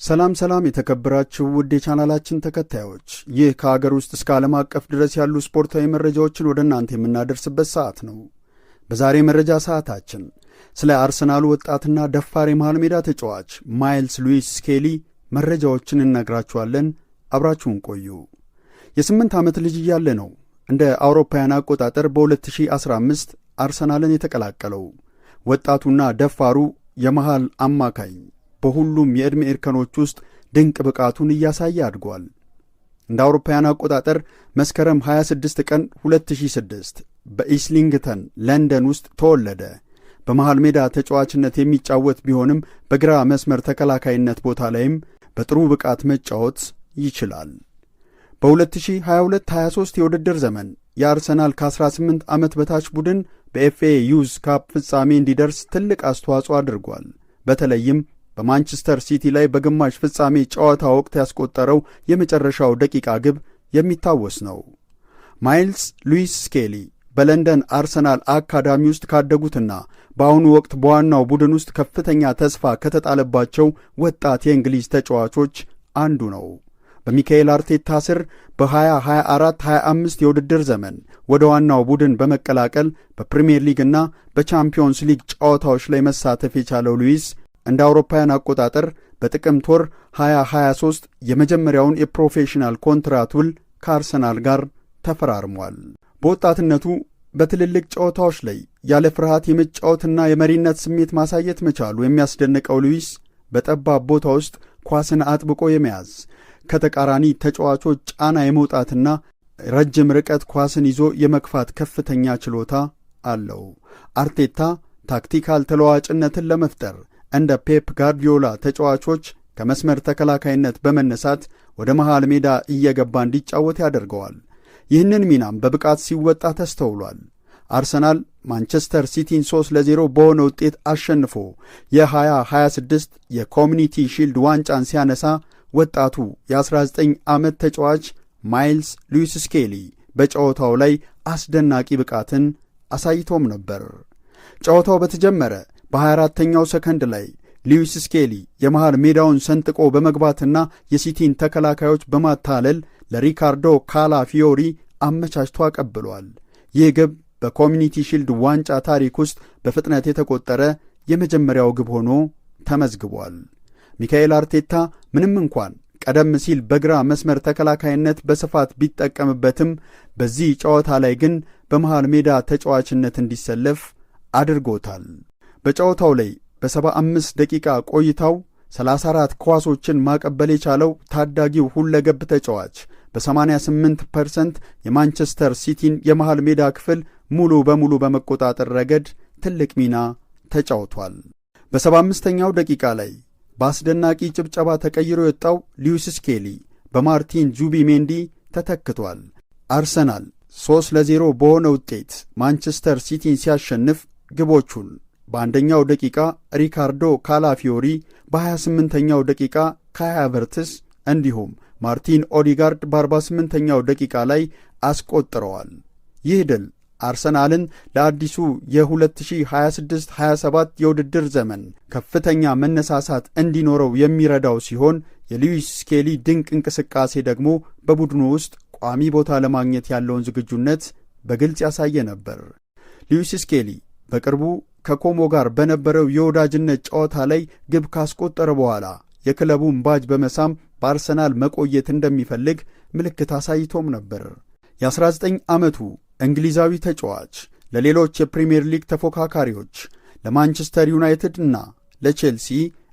ሰላም የተከበራችሁ ውድ የቻናላችን ተከታዮች፣ ይህ ከሀገር ውስጥ እስከ ዓለም አቀፍ ድረስ ያሉ ስፖርታዊ መረጃዎችን ወደ እናንተ የምናደርስበት ሰዓት ነው። በዛሬ መረጃ ሰዓታችን ስለ አርሰናሉ ወጣትና ደፋር የመሃል ሜዳ ተጫዋች ማይልስ ሉዊስ ስኬሊ መረጃዎችን እነግራችኋለን። አብራችሁን ቆዩ። የ8 ዓመት ልጅ እያለ ነው እንደ አውሮፓውያን አቆጣጠር በ2015 አርሰናልን የተቀላቀለው። ወጣቱና ደፋሩ የመሃል አማካይ በሁሉም የዕድሜ እርከኖች ውስጥ ድንቅ ብቃቱን እያሳየ አድጓል። እንደ አውሮፓውያን አቆጣጠር መስከረም 26 ቀን 2006 በኢስሊንግተን ለንደን ውስጥ ተወለደ። በመሃል ሜዳ ተጫዋችነት የሚጫወት ቢሆንም በግራ መስመር ተከላካይነት ቦታ ላይም በጥሩ ብቃት መጫወት ይችላል። በ2022-23 የውድድር ዘመን የአርሰናል ከ18 ዓመት በታች ቡድን በኤፍኤ ዩዝ ካፕ ፍጻሜ እንዲደርስ ትልቅ አስተዋጽኦ አድርጓል። በተለይም በማንቸስተር ሲቲ ላይ በግማሽ ፍጻሜ ጨዋታ ወቅት ያስቆጠረው የመጨረሻው ደቂቃ ግብ የሚታወስ ነው። ማይልስ ሉዊስ ስኬሊ በለንደን አርሰናል አካዳሚ ውስጥ ካደጉትና በአሁኑ ወቅት በዋናው ቡድን ውስጥ ከፍተኛ ተስፋ ከተጣለባቸው ወጣት የእንግሊዝ ተጫዋቾች አንዱ ነው። በሚካኤል አርቴታ ስር በ2024-25 የውድድር ዘመን ወደ ዋናው ቡድን በመቀላቀል በፕሪሚየር ሊግና በቻምፒዮንስ ሊግ ጨዋታዎች ላይ መሳተፍ የቻለው ሉዊስ እንደ አውሮፓውያን አቆጣጠር በጥቅምት ወር 2023 የመጀመሪያውን የፕሮፌሽናል ኮንትራት ውል ከአርሰናል ጋር ተፈራርሟል። በወጣትነቱ በትልልቅ ጨዋታዎች ላይ ያለ ፍርሃት የመጫወትና የመሪነት ስሜት ማሳየት መቻሉ የሚያስደንቀው ሉዊስ በጠባብ ቦታ ውስጥ ኳስን አጥብቆ የመያዝ ከተቃራኒ ተጫዋቾች ጫና የመውጣትና ረጅም ርቀት ኳስን ይዞ የመግፋት ከፍተኛ ችሎታ አለው። አርቴታ ታክቲካል ተለዋዋጭነትን ለመፍጠር እንደ ፔፕ ጋርዲዮላ ተጫዋቾች ከመስመር ተከላካይነት በመነሳት ወደ መሃል ሜዳ እየገባ እንዲጫወት ያደርገዋል። ይህንን ሚናም በብቃት ሲወጣ ተስተውሏል። አርሰናል ማንቸስተር ሲቲን 3-0 በሆነ ውጤት አሸንፎ የ2026 የኮሚኒቲ ሺልድ ዋንጫን ሲያነሳ ወጣቱ የ19 ዓመት ተጫዋች ማይልስ ሉዊስ ስኬሊ በጨዋታው ላይ አስደናቂ ብቃትን አሳይቶም ነበር። ጨዋታው በተጀመረ በ24ኛው ሰከንድ ላይ ሉዊስ ስኬሊ የመሃል ሜዳውን ሰንጥቆ በመግባትና የሲቲን ተከላካዮች በማታለል ለሪካርዶ ካላፊዮሪ አመቻችቶ አቀብሏል። ይህ ግብ በኮሚኒቲ ሺልድ ዋንጫ ታሪክ ውስጥ በፍጥነት የተቆጠረ የመጀመሪያው ግብ ሆኖ ተመዝግቧል። ሚካኤል አርቴታ ምንም እንኳን ቀደም ሲል በግራ መስመር ተከላካይነት በስፋት ቢጠቀምበትም በዚህ ጨዋታ ላይ ግን በመሃል ሜዳ ተጫዋችነት እንዲሰለፍ አድርጎታል። በጨዋታው ላይ በ75 ደቂቃ ቆይታው 34 ኳሶችን ማቀበል የቻለው ታዳጊው ሁለገብ ተጫዋች በ88% የማንቸስተር ሲቲን የመሃል ሜዳ ክፍል ሙሉ በሙሉ በመቆጣጠር ረገድ ትልቅ ሚና ተጫውቷል። በ75ኛው ደቂቃ ላይ በአስደናቂ ጭብጨባ ተቀይሮ የወጣው ሉዊስ ስኬሊ በማርቲን ዙቢሜንዲ ተተክቷል። አርሰናል 3-0 በሆነ ውጤት ማንቸስተር ሲቲን ሲያሸንፍ ግቦቹን በአንደኛው ደቂቃ ሪካርዶ ካላፊዮሪ፣ በ28ኛው ደቂቃ ካይ ሃቨርትስ እንዲሁም ማርቲን ኦዲጋርድ በ48ኛው ደቂቃ ላይ አስቆጥረዋል። ይህ ድል አርሰናልን ለአዲሱ የ2026-27 የውድድር ዘመን ከፍተኛ መነሳሳት እንዲኖረው የሚረዳው ሲሆን የሉዊስ ስኬሊ ድንቅ እንቅስቃሴ ደግሞ በቡድኑ ውስጥ ቋሚ ቦታ ለማግኘት ያለውን ዝግጁነት በግልጽ ያሳየ ነበር። ሉዊስ ስኬሊ በቅርቡ ከኮሞ ጋር በነበረው የወዳጅነት ጨዋታ ላይ ግብ ካስቆጠረ በኋላ የክለቡን ባጅ በመሳም በአርሰናል መቆየት እንደሚፈልግ ምልክት አሳይቶም ነበር። የ19 ዓመቱ እንግሊዛዊ ተጫዋች ለሌሎች የፕሪሚየር ሊግ ተፎካካሪዎች ለማንቸስተር ዩናይትድ እና ለቼልሲ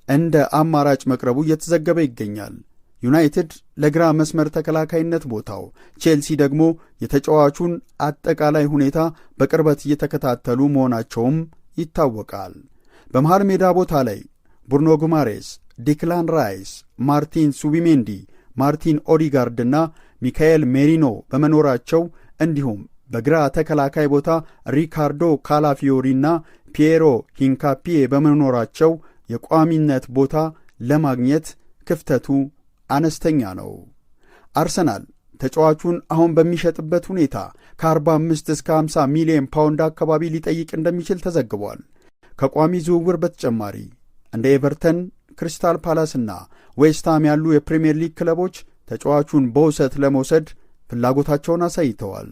እንደ አማራጭ መቅረቡ እየተዘገበ ይገኛል። ዩናይትድ ለግራ መስመር ተከላካይነት ቦታው፣ ቼልሲ ደግሞ የተጫዋቹን አጠቃላይ ሁኔታ በቅርበት እየተከታተሉ መሆናቸውም ይታወቃል። በመሃል ሜዳ ቦታ ላይ ብሩኖ ጉማሬስ፣ ዲክላን ራይስ፣ ማርቲን ዙቢሜንዲ፣ ማርቲን ኦዲጋርድና ሚካኤል ሜሪኖ በመኖራቸው እንዲሁም በግራ ተከላካይ ቦታ ሪካርዶ ካላፊዮሪና ፒየሮ ሂንካፒዬ በመኖራቸው የቋሚነት ቦታ ለማግኘት ክፍተቱ አነስተኛ ነው። አርሰናል ተጫዋቹን አሁን በሚሸጥበት ሁኔታ ከ45 እስከ 50 ሚሊዮን ፓውንድ አካባቢ ሊጠይቅ እንደሚችል ተዘግቧል። ከቋሚ ዝውውር በተጨማሪ እንደ ኤቨርተን፣ ክሪስታል ፓላስና ዌስትሃም ያሉ የፕሪምየር ሊግ ክለቦች ተጫዋቹን በውሰት ለመውሰድ ፍላጎታቸውን አሳይተዋል።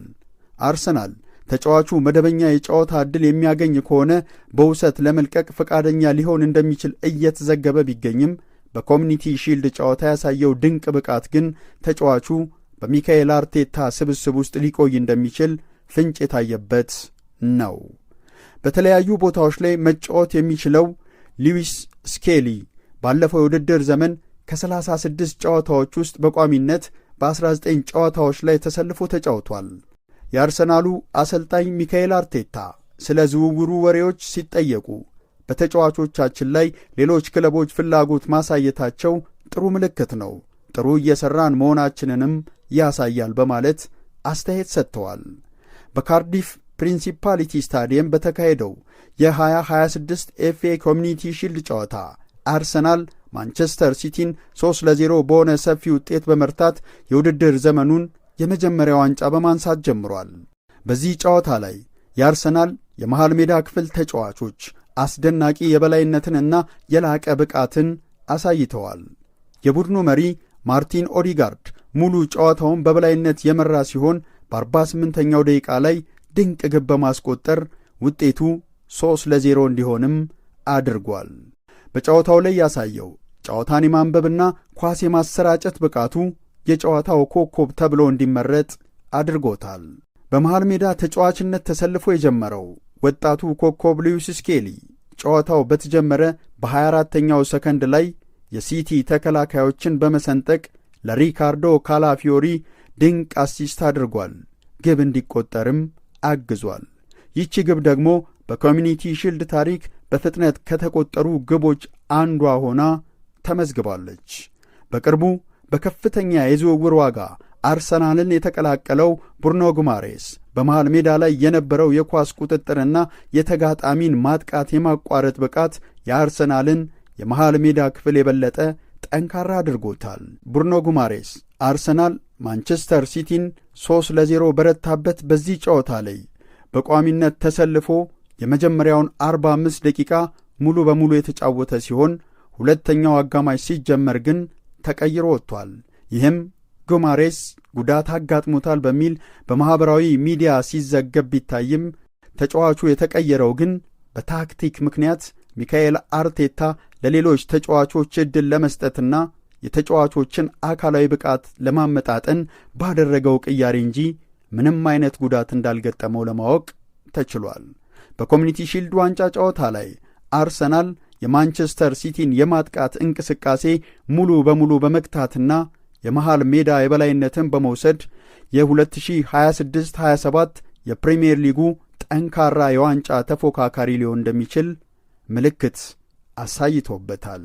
አርሰናል ተጫዋቹ መደበኛ የጨዋታ ዕድል የሚያገኝ ከሆነ በውሰት ለመልቀቅ ፈቃደኛ ሊሆን እንደሚችል እየተዘገበ ቢገኝም በኮሚኒቲ ሺልድ ጨዋታ ያሳየው ድንቅ ብቃት ግን ተጫዋቹ በሚካኤል አርቴታ ስብስብ ውስጥ ሊቆይ እንደሚችል ፍንጭ የታየበት ነው። በተለያዩ ቦታዎች ላይ መጫወት የሚችለው ሉዊስ ስኬሊ ባለፈው የውድድር ዘመን ከ36 ጨዋታዎች ውስጥ በቋሚነት በ19 ጨዋታዎች ላይ ተሰልፎ ተጫውቷል። የአርሰናሉ አሰልጣኝ ሚካኤል አርቴታ ስለ ዝውውሩ ወሬዎች ሲጠየቁ በተጫዋቾቻችን ላይ ሌሎች ክለቦች ፍላጎት ማሳየታቸው ጥሩ ምልክት ነው፣ ጥሩ እየሰራን መሆናችንንም ያሳያል በማለት አስተያየት ሰጥተዋል። በካርዲፍ ፕሪንሲፓሊቲ ስታዲየም በተካሄደው የ2026 ኤፍኤ ኮሚኒቲ ሺልድ ጨዋታ አርሰናል ማንቸስተር ሲቲን 3-0 በሆነ ሰፊ ውጤት በመርታት የውድድር ዘመኑን የመጀመሪያ ዋንጫ በማንሳት ጀምሯል። በዚህ ጨዋታ ላይ የአርሰናል የመሃል ሜዳ ክፍል ተጫዋቾች አስደናቂ የበላይነትንና የላቀ ብቃትን አሳይተዋል። የቡድኑ መሪ ማርቲን ኦዲጋርድ ሙሉ ጨዋታውን በበላይነት የመራ ሲሆን በ48ኛው ደቂቃ ላይ ድንቅ ግብ በማስቆጠር ውጤቱ 3-0 እንዲሆንም አድርጓል። በጨዋታው ላይ ያሳየው ጨዋታን የማንበብና ኳስ የማሰራጨት ብቃቱ የጨዋታው ኮከብ ተብሎ እንዲመረጥ አድርጎታል። በመሃል ሜዳ ተጫዋችነት ተሰልፎ የጀመረው ወጣቱ ኮከብ ሉዊስ ስኬሊ ጨዋታው በተጀመረ በ24ኛው ሰከንድ ላይ የሲቲ ተከላካዮችን በመሰንጠቅ ለሪካርዶ ካላፊዮሪ ድንቅ አሲስት አድርጓል። ግብ እንዲቆጠርም አግዟል። ይህች ግብ ደግሞ በኮሚኒቲ ሺልድ ታሪክ በፍጥነት ከተቆጠሩ ግቦች አንዷ ሆና ተመዝግባለች። በቅርቡ በከፍተኛ የዝውውር ዋጋ አርሰናልን የተቀላቀለው ብሩኖ ጉማሬስ በመሃል ሜዳ ላይ የነበረው የኳስ ቁጥጥርና የተጋጣሚን ማጥቃት የማቋረጥ ብቃት የአርሰናልን የመሃል ሜዳ ክፍል የበለጠ ጠንካራ አድርጎታል። ብሩኖ ጉማሬስ አርሰናል ማንቸስተር ሲቲን 3-0 በረታበት በዚህ ጨዋታ ላይ በቋሚነት ተሰልፎ የመጀመሪያውን 45 ደቂቃ ሙሉ በሙሉ የተጫወተ ሲሆን ሁለተኛው አጋማሽ ሲጀመር ግን ተቀይሮ ወጥቷል። ይህም ጉማሬስ ጉዳት አጋጥሞታል በሚል በማኅበራዊ ሚዲያ ሲዘገብ ቢታይም ተጫዋቹ የተቀየረው ግን በታክቲክ ምክንያት ሚካኤል አርቴታ ለሌሎች ተጫዋቾች ዕድል ለመስጠትና የተጫዋቾችን አካላዊ ብቃት ለማመጣጠን ባደረገው ቅያሬ እንጂ ምንም አይነት ጉዳት እንዳልገጠመው ለማወቅ ተችሏል። በኮሚኒቲ ሺልድ ዋንጫ ጨዋታ ላይ አርሰናል የማንቸስተር ሲቲን የማጥቃት እንቅስቃሴ ሙሉ በሙሉ በመግታትና የመሃል ሜዳ የበላይነትን በመውሰድ የ2026-27 የፕሪሚየር ሊጉ ጠንካራ የዋንጫ ተፎካካሪ ሊሆን እንደሚችል ምልክት አሳይቶበታል።